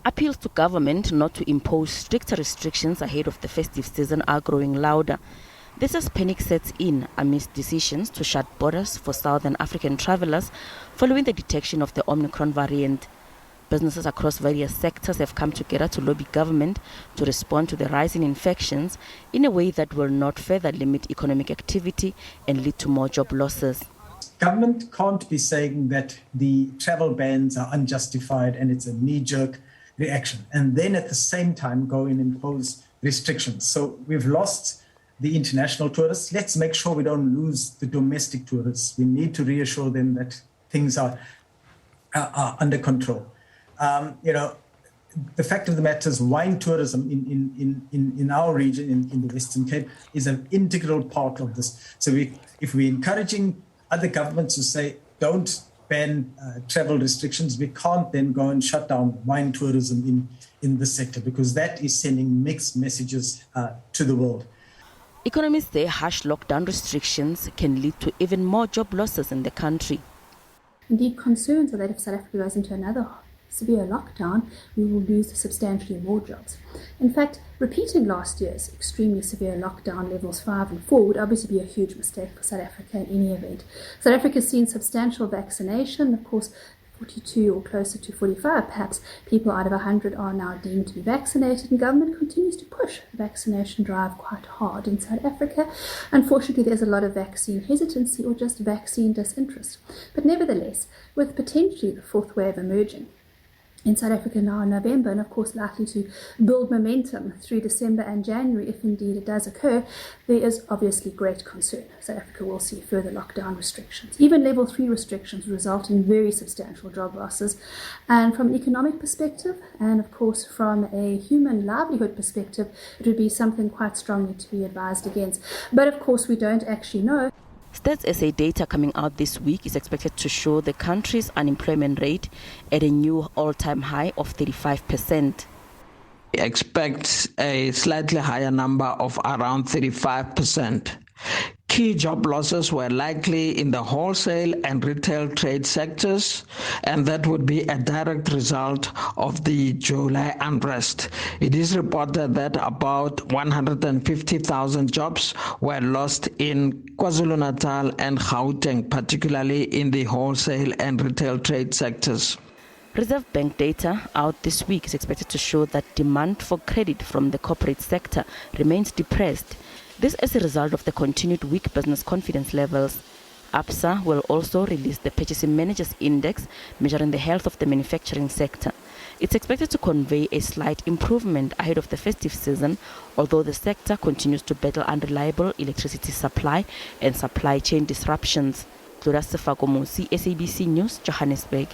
Appeals to government not to impose stricter restrictions ahead of the festive season are growing louder. This as panic sets in amidst decisions to shut borders for Southern African travellers following the detection of the Omicron variant. Businesses across various sectors have come together to lobby government to respond to the rise in infections in a way that will not further limit economic activity and lead to more job losses. Government can't be saying that the travel bans are unjustified and it's a knee-jerk reaction, and then at the same time go and impose restrictions. So we've lost the international tourists. Let's make sure we don't lose the domestic tourists. We need to reassure them that things are under control. The fact of the matter is wine tourism in our region, in the Western Cape, is an integral part of this. So if we're encouraging other governments to say, don't ban travel restrictions, we can't then go and shut down wine tourism in this sector, because that is sending mixed messages to the world. Economists say harsh lockdown restrictions can lead to even more job losses in the country. Indeed, concerns are that if South Africa goes into another severe lockdown, we will lose substantially more jobs. In fact, repeating last year's extremely severe lockdown levels 5 and 4 would obviously be a huge mistake for South Africa in any event. South Africa has seen substantial vaccination. Of course, 42 or closer to 45 perhaps people out of 100 are now deemed to be vaccinated, and government continues to push the vaccination drive quite hard in South Africa. Unfortunately, there's a lot of vaccine hesitancy or just vaccine disinterest. But nevertheless, with potentially the fourth wave emerging in South Africa now in November, and of course likely to build momentum through December and January if indeed it does occur, there is obviously great concern. South Africa will see further lockdown restrictions. Even level 3 restrictions result in very substantial job losses. And from an economic perspective, and of course from a human livelihood perspective, it would be something quite strongly to be advised against. But of course we don't actually know. Stats SA data coming out this week is expected to show the country's unemployment rate at a new all-time high of 35%. Expect a slightly higher number of around 35%. Key job losses were likely in the wholesale and retail trade sectors, and that would be a direct result of the July unrest. It is reported that about 150,000 jobs were lost in KwaZulu-Natal and Gauteng, particularly in the wholesale and retail trade sectors. Reserve Bank data out this week is expected to show that demand for credit from the corporate sector remains depressed. This as a result of the continued weak business confidence levels. ABSA will also release the Purchasing Managers Index, measuring the health of the manufacturing sector. It's expected to convey a slight improvement ahead of the festive season, although the sector continues to battle unreliable electricity supply and supply chain disruptions. Gloria Sefakomusi, SABC News, Johannesburg.